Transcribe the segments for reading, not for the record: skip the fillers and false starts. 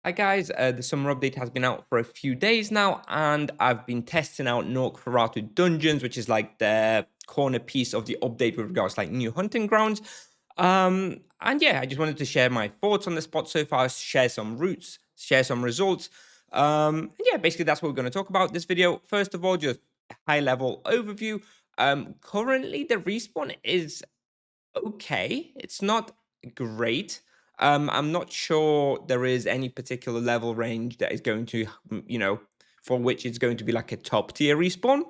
Hi guys, the summer update has been out for a few days now, and I've been testing out Norcferatu dungeons, which is like the corner piece of the update with regards to like new hunting grounds. And yeah, I just wanted to share my thoughts on the spot so far, share some routes, share some results. And yeah, basically that's what we're going to talk about this video. First of all, just a high level overview. Currently the respawn is okay. It's not great. I'm not sure there is any particular level range that is going to, for which it's going to be like a top tier respawn.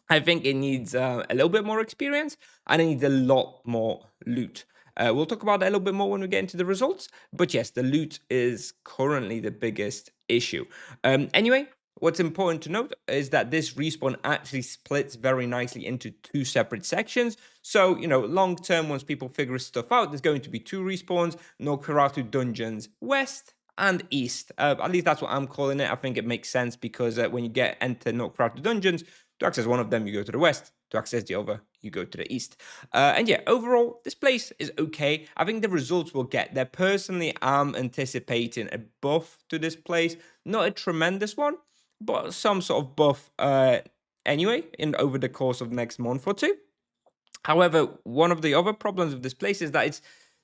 I think it needs a little bit more experience and it needs a lot more loot. We'll talk about that a little bit more when we get into the results. But yes, the loot is currently the biggest issue. Anyway, what's important to note is that this respawn actually splits very nicely into two separate sections. So, long term, once people figure stuff out, there's going to be two respawns, Norcferatu Dungeons West and East. At least that's what I'm calling it. I think it makes sense because when you enter Norcferatu Dungeons, to access one of them, you go to the west. To access the other, you go to the east. And yeah, overall, this place is okay. I think the results will get there. Personally, I'm anticipating a buff to this place. Not a tremendous one, but some sort of buff anyway in over the course of the next month or two. However, one of the other problems with this place is that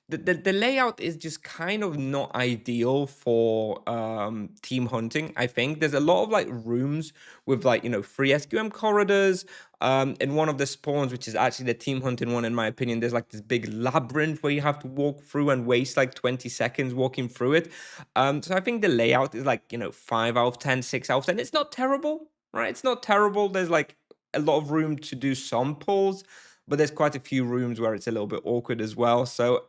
the layout is just kind of not ideal for team hunting. I think there's a lot of like rooms with like free SQM corridors. In one of the spawns, which is actually the team hunting one, in my opinion, there's like this big labyrinth where you have to walk through and waste like 20 seconds walking through it. So I think the layout is like 5 out of 10, 6 out of 10. It's not terrible, right? It's not terrible. There's like a lot of room to do some pulls, but there's quite a few rooms where it's a little bit awkward as well. So,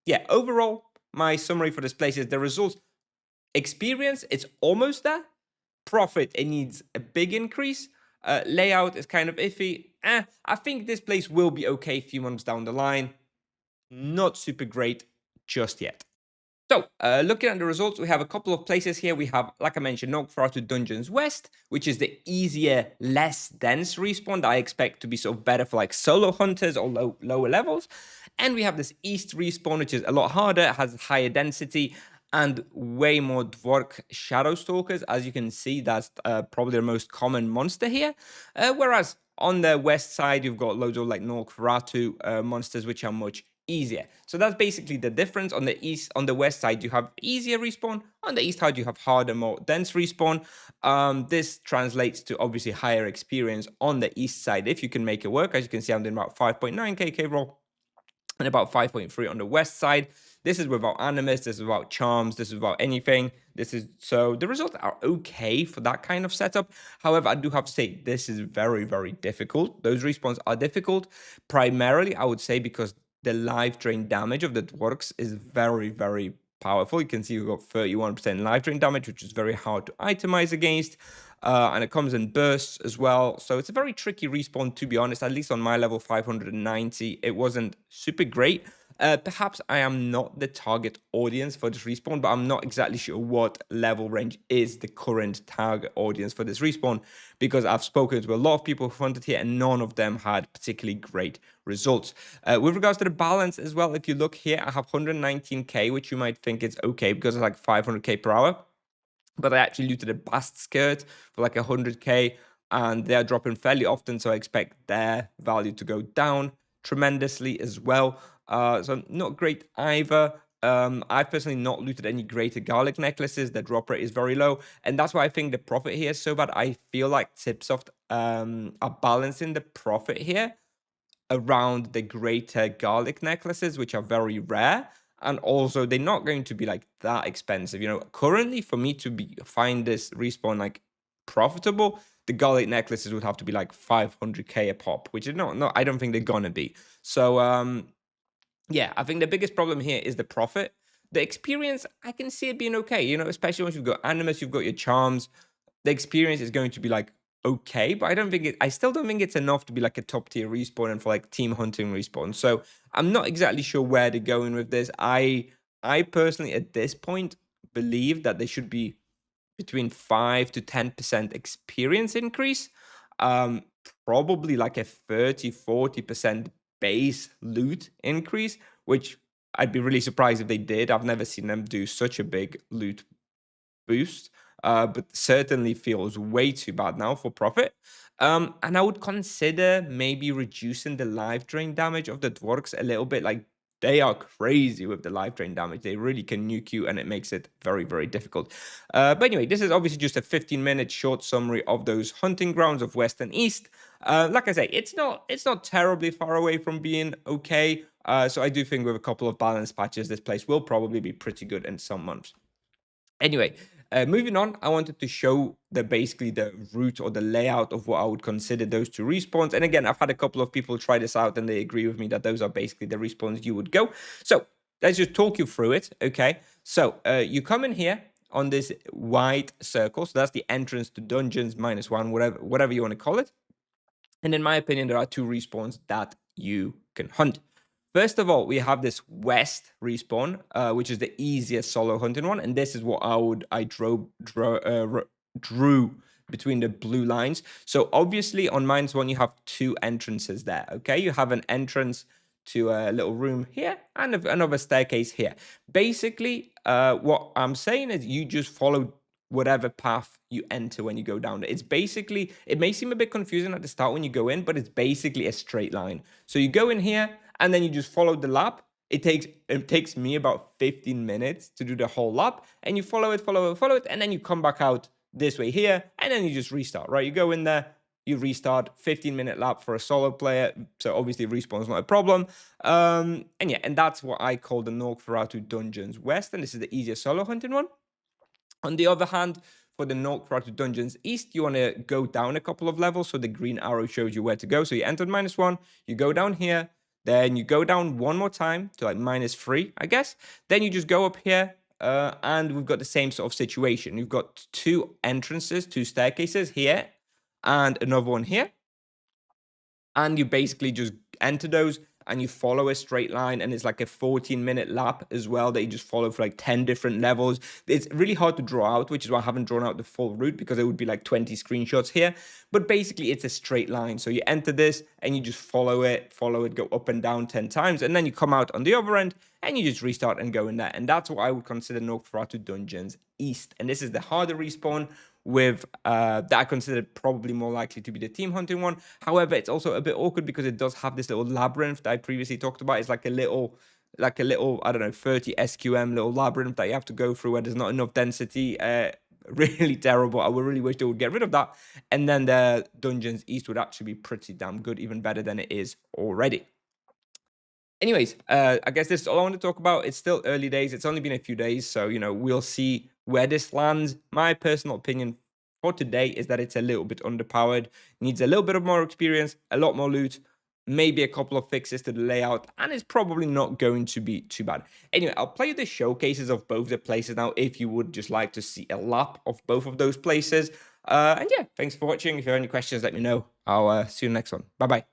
yeah, overall, my summary for this place is the results experience, it's almost there. Profit, it needs a big increase. Layout is kind of iffy. I think this place will be okay a few months down the line. Not super great just yet. So, looking at the results, we have a couple of places here. We have, like I mentioned, Norcferatu Dungeons West, which is the easier, less dense respawn that I expect to be sort of better for like solo hunters or lower levels. And we have this East respawn, which is a lot harder, has higher density, and way more Dvork Shadow Stalkers. As you can see, that's probably the most common monster here. Whereas on the west side, you've got loads of like Norcferatu monsters, which are much easier. So that's basically the difference. On the west side, you have easier respawn. On the east side, you have harder, more dense respawn. This translates to obviously higher experience on the east side if you can make it work. As you can see, I'm doing about 5.9 KK roll and about 5.3 on the west side. This is without animus, this is without charms, this is without anything. So the results are okay for that kind of setup. However, I do have to say this is very, very difficult. Those respawns are difficult, primarily I would say because the life drain damage of the dwarks is very, very powerful. You can see we've got 31% life drain damage, which is very hard to itemize against. And it comes in bursts as well. So it's a very tricky respawn, to be honest. At least on my level 590, it wasn't super great. Perhaps I am not the target audience for this respawn, but I'm not exactly sure what level range is the current target audience for this respawn, because I've spoken to a lot of people who hunted here and none of them had particularly great results. With regards to the balance as well, if you look here, I have 119k, which you might think is okay because it's like 500k per hour. But I actually looted a Bast skirt for like 100k, and they are dropping fairly often, so I expect their value to go down tremendously as well. So not great either. I've personally not looted any greater garlic necklaces. The drop rate is very low, and that's why I think the profit here is so bad. I feel like Tipsoft are balancing the profit here around the greater garlic necklaces, which are very rare. And also, they're not going to be like that expensive. Currently, for me to find this respawn like profitable, the garlic necklaces would have to be like 500k a pop, which is not. No, I don't think they're gonna be. So, yeah, I think the biggest problem here is the profit. The experience, I can see it being okay. Especially once you've got animus, you've got your charms, the experience is going to be like okay, but I still don't think it's enough to be like a top tier respawn and for like team hunting respawn. So I'm not exactly sure where they're going with this. I personally at this point believe that there should be between 5 to 10% experience increase. Um, Probably like a 30-40% base loot increase, which I'd be really surprised if they did. I've never seen them do such a big loot boost, but certainly feels way too bad now for profit. And I would consider maybe reducing the life drain damage of the Dwarks a little bit. Like, they are crazy with the life drain damage. They really can nuke you, and it makes it very, very difficult. But anyway, this is obviously just a 15-minute short summary of those hunting grounds of West and East. Like I say, it's not terribly far away from being okay. So I do think with a couple of balanced patches, this place will probably be pretty good in some months. Anyway, moving on, I wanted to show basically the route or the layout of what I would consider those two respawns. And again, I've had a couple of people try this out, and they agree with me that those are basically the respawns you would go. So let's just talk you through it. Okay, so you come in here on this white circle. So that's the entrance to dungeons -1, whatever you want to call it. And in my opinion, there are two respawns that you can hunt. First of all, we have this west respawn, which is the easiest solo hunting one, and this is what I drew between the blue lines. So obviously on -1, you have two entrances there. Okay, you have an entrance to a little room here and another staircase here. Basically, what I'm saying is you just follow whatever path you enter when you go down there. It's basically, it may seem a bit confusing at the start when you go in, but it's basically a straight line. So you go in here and then you just follow the lap. It takes me about 15 minutes to do the whole lap, and you follow it, and then you come back out this way here, and then you just restart, right? You go in there, you restart, 15-minute lap for a solo player. So obviously respawn is not a problem. And yeah, and that's what I call the Norcferatu Dungeons West, and this is the easiest solo hunting one. On the other hand, for the Norcferatu Dungeons East, you want to go down a couple of levels. So the green arrow shows you where to go. So you entered -1, you go down here, then you go down one more time to like -3, I guess. Then you just go up here, and we've got the same sort of situation. You've got two entrances, two staircases here, and another one here. And you basically just enter those and you follow a straight line, and it's like a 14-minute lap as well that you just follow for like 10 different levels. It's really hard to draw out, which is why I haven't drawn out the full route, because it would be like 20 screenshots here. But basically it's a straight line. So you enter this and you just follow it, go up and down 10 times, and then you come out on the other end and you just restart and go in there. And that's what I would consider Norcferatu Dungeons East. And this is the harder respawn, with that I consider probably more likely to be the team hunting one. However, it's also a bit awkward because it does have this little labyrinth that I previously talked about. It's like a little, I don't know, 30 SQM little labyrinth that you have to go through where there's not enough density. Really terrible. I would really wish they would get rid of that. And then the Dungeons East would actually be pretty damn good, even better than it is already. Anyways, I guess this is all I want to talk about. It's still early days. It's only been a few days, so, we'll see where this lands. My personal opinion for today is that it's a little bit underpowered, needs a little bit of more experience, a lot more loot, maybe a couple of fixes to the layout, and it's probably not going to be too bad. Anyway, I'll play the showcases of both the places now if you would just like to see a lap of both of those places. And yeah, thanks for watching. If you have any questions, let me know. I'll see you next one. Bye-bye.